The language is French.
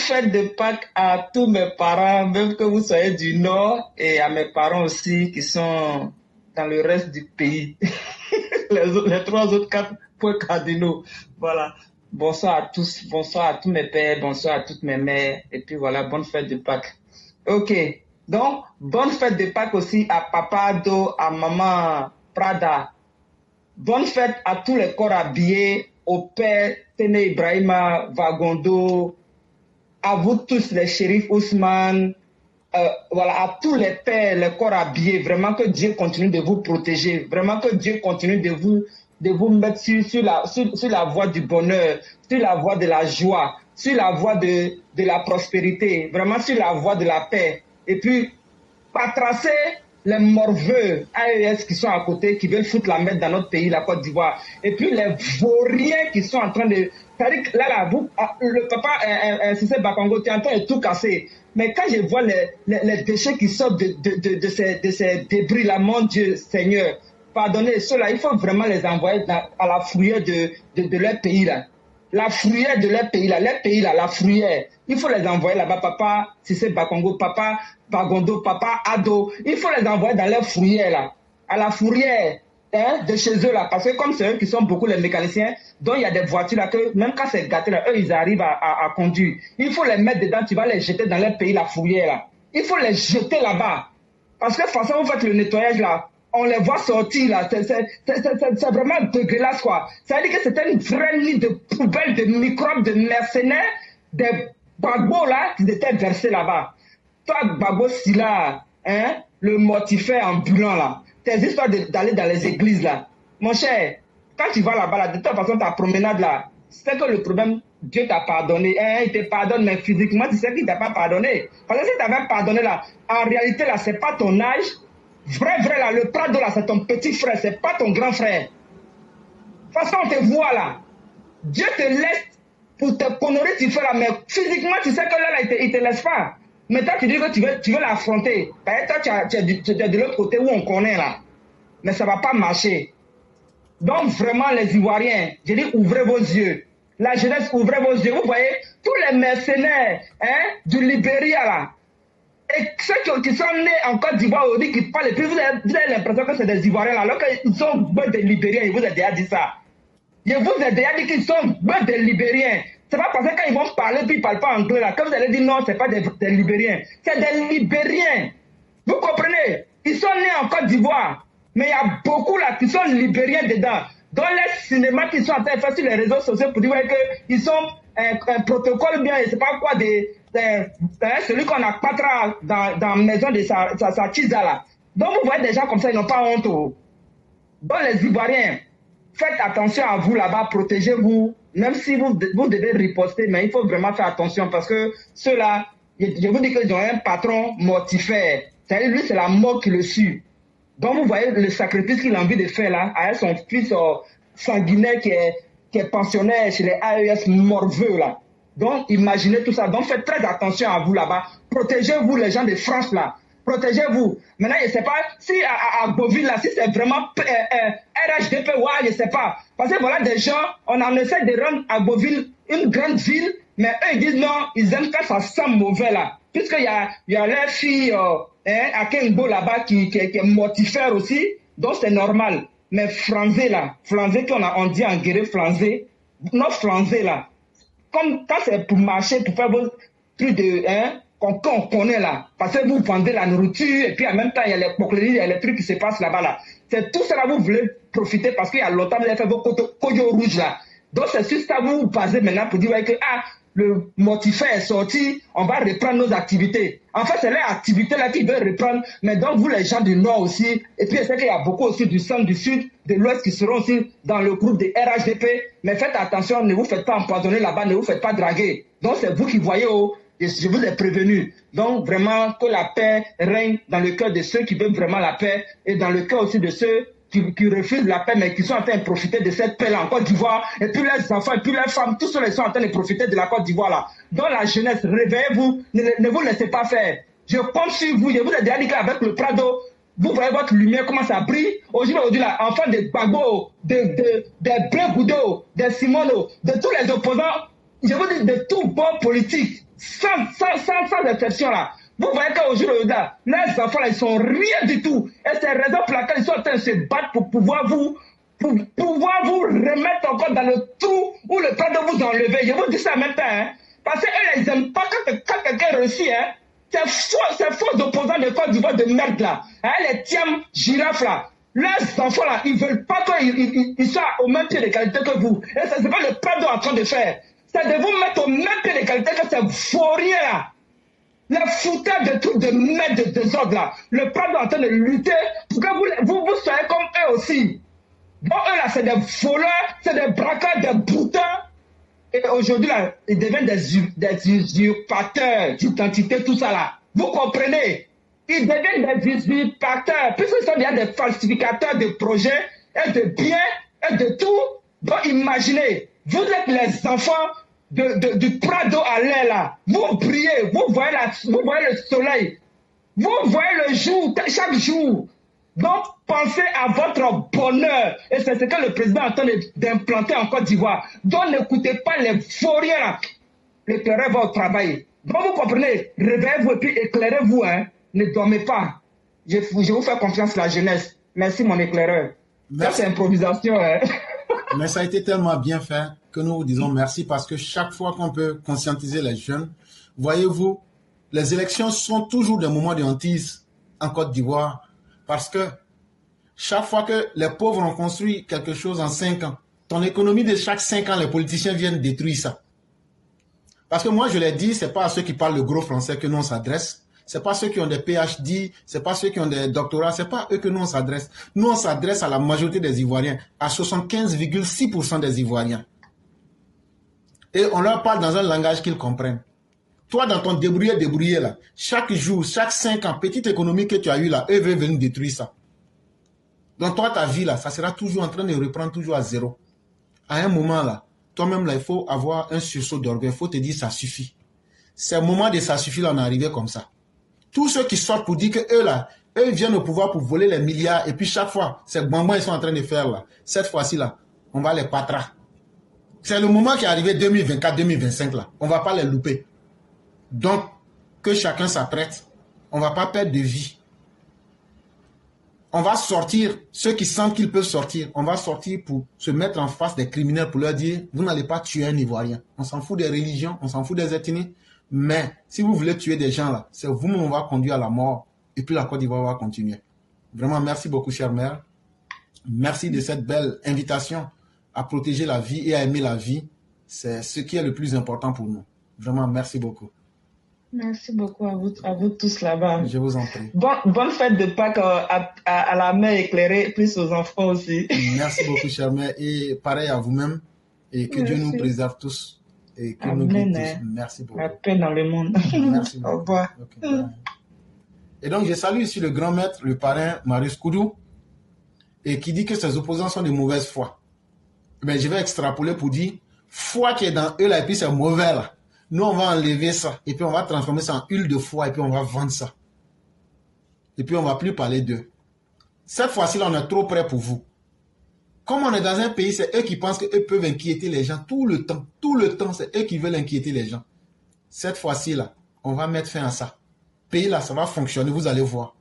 fête de Pâques à tous mes parents, même que vous soyez du Nord, et à mes parents aussi qui sont dans le reste du pays. Les 4 cardinaux. Voilà. Bonsoir à tous mes pères, bonsoir à toutes mes mères, et puis voilà, bonne fête de Pâques. Ok. Donc, bonne fête de Pâques aussi à Papa Ado, à Maman Prada. Bonne fête à tous les corps habillés, au père Tene Ibrahima Vagondo, à vous tous les shérifs Ousmane, voilà, à tous les pères, les corps habillés, vraiment que Dieu continue de vous protéger, vraiment que Dieu continue de vous mettre sur la voie du bonheur, sur la voie de la joie, sur la voie de la prospérité, vraiment sur la voie de la paix. Et puis, pas tracer les morveux AES qui sont à côté, qui veulent foutre la merde dans notre pays, la Côte d'Ivoire. Et puis les vauriens qui sont en train de... C'est-à-dire que là, le papa Cissé Bakongo, tu es en train de tout casser. Mais quand je vois les déchets qui sortent de ces débris-là, mon Dieu, Seigneur, pardonnez, ceux-là, il faut vraiment les envoyer à la fourrière de leur pays, là. La fourrière de leur pays, là, la fourrière. Il faut les envoyer là-bas, papa Cissé Bakongo, papa Bagondo, papa Ado. Il faut les envoyer dans leur fourrière, là. À la fourrière de chez eux, là. Parce que comme c'est eux qui sont beaucoup les mécaniciens, donc il y a des voitures là que, même quand c'est gâté, là, eux, ils arrivent à conduire. Il faut les mettre dedans, tu vas les jeter dans leur pays, la fourrière, là. Il faut les jeter là-bas. Parce que, de toute façon, vous faites le nettoyage, là. On les voit sortir là, c'est vraiment dégueulasse quoi. Ça veut dire que c'était une vraie ligne de poubelles, de microbes, de mercenaires, des bagos là qui étaient versés là-bas. Toi, Gbagbo Sila, hein, le mortifère ambulant là, tes histoires d'aller dans les églises là. Mon cher, quand tu vas là-bas, là, de toute façon ta promenade là, c'est que le problème, Dieu t'a pardonné, hein, il te pardonne, mais physiquement tu sais qu'il t'a pas pardonné. Parce que si t'avais pardonné là, en réalité là, c'est pas ton âge. Vrai, là, le Prado, là, c'est ton petit frère, c'est pas ton grand frère. De toute façon, on te voit, là. Dieu te laisse pour te conneries, tu fais là, mais physiquement, tu sais que là, il te laisse pas. Mais toi, tu dis que tu veux l'affronter. Toi, tu es de l'autre côté où on connaît, là. Mais ça va pas marcher. Donc, vraiment, les Ivoiriens, je dis, ouvrez vos yeux. La jeunesse, ouvrez vos yeux. Vous voyez, tous les mercenaires, hein, du Libéria, là. Et ceux qui sont nés en Côte d'Ivoire aujourd'hui, qui parlent, et puis vous avez l'impression que c'est des Ivoiriens là, alors qu'ils sont des Libériens, ils vous ont déjà dit ça. Je vous ai déjà dit qu'ils sont des Libériens. C'est pas parce que quand ils vont parler, puis ils ne parlent pas anglais là, que vous allez dire non, c'est pas des Libériens. C'est des Libériens. Vous comprenez? Ils sont nés en Côte d'Ivoire, mais il y a beaucoup là qui sont Libériens dedans. Dans les cinémas qui sont en train de faire sur les réseaux sociaux pour dire qu'ils sont un protocole bien, je sais pas quoi, celui qu'on a patra dans la maison de sa tisa là. Donc vous voyez des gens comme ça, ils n'ont pas honte. Donc les Ivoiriens, faites attention à vous là-bas, protégez-vous, même si vous devez riposter, mais il faut vraiment faire attention parce que ceux-là, je vous dis qu'ils ont un patron mortifère. C'est-à-dire lui, c'est la mort qui le suit. Donc vous voyez le sacrifice qu'il a envie de faire là, avec son fils sanguinaire qui est pensionnaire chez les AES morveux là. Donc imaginez tout ça. Donc faites très attention à vous là-bas. Protégez-vous les gens de France là. Protégez-vous. Maintenant, je ne sais pas si à Beauville là, si c'est vraiment RHDP, ouais, je ne sais pas. Parce que voilà des gens, on en essaie de rendre à Beauville une grande ville, mais eux ils disent non, ils aiment quand ça sent mauvais là. Puisqu'il y a leur fille à Kengo là-bas qui est mortifère aussi, donc c'est normal. Mais Franzé là, Franzé on dit en guéré Franzé, notre Franzé là, comme quand c'est pour marcher, pour faire vos trucs de, qu'on connaît là, parce que vous vendez la nourriture, et puis en même temps il y a les pocléries, il y a les trucs qui se passent là-bas là. C'est tout ça là, vous voulez profiter parce qu'il y a longtemps vous avez fait vos coyo rouges là. Donc c'est sur ça vous basez maintenant pour dire que le mortifère est sorti, on va reprendre nos activités. En fait, c'est leur activité là qui veulent reprendre, mais donc vous les gens du Nord aussi, et puis je sais qu'il y a beaucoup aussi du centre, du Sud, de l'Ouest qui seront aussi dans le groupe des RHDP, mais faites attention, ne vous faites pas empoisonner là-bas, ne vous faites pas draguer. Donc c'est vous qui voyez, je vous ai prévenu. Donc vraiment que la paix règne dans le cœur de ceux qui veulent vraiment la paix, et dans le cœur aussi de ceux qui refusent la paix, mais qui sont en train de profiter de cette paix-là en Côte d'Ivoire, et puis les enfants, et puis les femmes, tous ceux qui sont en train de profiter de la Côte d'Ivoire-là. Dans la jeunesse, réveillez-vous, ne vous laissez pas faire. Je compte sur vous, je vous ai déjà dit qu'avec le Prado, vous voyez votre lumière, comment ça brille. Aujourd'hui, là, enfants des Gbagbo, des Blé Goudo, des Simono, de tous les opposants, je vous dis de tout bon politique. sans exception là. Vous voyez qu'aujourd'hui, les enfants là, ils sont rien du tout. Et c'est la raison pour laquelle ils sont en train de se battre pour pouvoir vous remettre encore dans le trou où le temps de vous enlever. Je vous dis ça en même temps, hein. Parce qu'eux, ils n'aiment pas quand quelqu'un réussit, hein. Ces faux opposants de Côte d'Ivoire de merde là, hein, les tiens girafes là, les enfants là, ils veulent pas qu'ils soient au même pied d'égalité que vous. Et ça, c'est pas le Prado en train de faire. C'est de vous mettre au même pied d'égalité que ces vauriens là. La foutaise de trucs de merde de désordre là. Le Prado est en train de lutter pour que vous soyez comme eux aussi. Bon, eux là, c'est des voleurs, c'est des braqueurs, des boutins. Et aujourd'hui, là, ils deviennent des usurpateurs d'identité, tout ça là. Vous comprenez? Ils deviennent des usurpateurs, puisqu'ils sont déjà des falsificateurs de projets et de biens et de tout. Donc imaginez, vous êtes les enfants du Prado à l'air là. Vous brillez, vous voyez le soleil. Vous voyez le jour, chaque jour. Donc, pensez à votre bonheur. Et c'est ce que le président est en train d'implanter en Côte d'Ivoire. Donc, n'écoutez pas les vauriens là. Éclairez votre travail. Donc, vous comprenez, réveillez-vous et puis éclairez-vous. Hein. Ne dormez pas. Je vous fais confiance la jeunesse. Merci, mon éclaireur. Ça, c'est improvisation. Hein. Mais ça a été tellement bien fait que nous vous disons merci parce que chaque fois qu'on peut conscientiser les jeunes, voyez-vous, les élections sont toujours des moments de hantise en Côte d'Ivoire. Parce que chaque fois que les pauvres ont construit quelque chose en 5 ans, ton économie de chaque 5 ans, les politiciens viennent détruire ça. Parce que moi, je l'ai dit, ce n'est pas à ceux qui parlent le gros français que nous on s'adresse. Ce n'est pas ceux qui ont des PhD, ce n'est pas ceux qui ont des doctorats, ce n'est pas eux que nous on s'adresse. Nous, on s'adresse à la majorité des Ivoiriens, à 75,6% des Ivoiriens. Et on leur parle dans un langage qu'ils comprennent. Toi, dans ton débrouillé là, chaque jour, chaque 5 ans, petite économie que tu as eue là, eux veulent venir détruire ça. Donc toi, ta vie là, ça sera toujours en train de reprendre toujours à zéro. À un moment là, toi-même là, il faut avoir un sursaut d'orgueil, il faut te dire ça suffit. C'est le moment de ça suffit là, on est arrivé comme ça. Tous ceux qui sortent pour dire que eux là, eux viennent au pouvoir pour voler les milliards et puis chaque fois, c'est bonbons ils sont en train de faire là. Cette fois-ci là, on va les patras. C'est le moment qui est arrivé 2024-2025 là. On ne va pas les louper. Donc, que chacun s'apprête. On ne va pas perdre de vie. On va sortir, ceux qui sentent qu'ils peuvent sortir, on va sortir pour se mettre en face des criminels pour leur dire, vous n'allez pas tuer un Ivoirien. On s'en fout des religions, on s'en fout des ethnies. Mais si vous voulez tuer des gens là, c'est vous-même on va conduire à la mort. Et puis la Côte d'Ivoire va continuer. Vraiment, merci beaucoup, chère mère. Merci de cette belle invitation à protéger la vie et à aimer la vie. C'est ce qui est le plus important pour nous. Vraiment, merci beaucoup. Merci beaucoup à vous tous là-bas. Je vous en prie. Bonne fête de Pâques à la mère éclairée, plus aux enfants aussi. Merci beaucoup, chère mère. Et pareil à vous-même. Et que Dieu nous préserve tous. Et que nous guide tous. Merci beaucoup. La paix dans le monde. Merci beaucoup. Au revoir. Okay, et donc, je salue ici le grand maître, le parrain Marius Koudou, et qui dit que ses opposants sont de mauvaise foi. Mais je vais extrapoler pour dire, foi qui est dans eux là, et puis c'est mauvais là. Nous, on va enlever ça, et puis on va transformer ça en huile de foi, et puis on va vendre ça. Et puis on ne va plus parler d'eux. Cette fois-ci, là, on est trop près pour vous. Comme on est dans un pays, c'est eux qui pensent qu'eux peuvent inquiéter les gens tout le temps. Tout le temps, c'est eux qui veulent inquiéter les gens. Cette fois-ci, là, on va mettre fin à ça. Pays, là, ça va fonctionner, vous allez voir.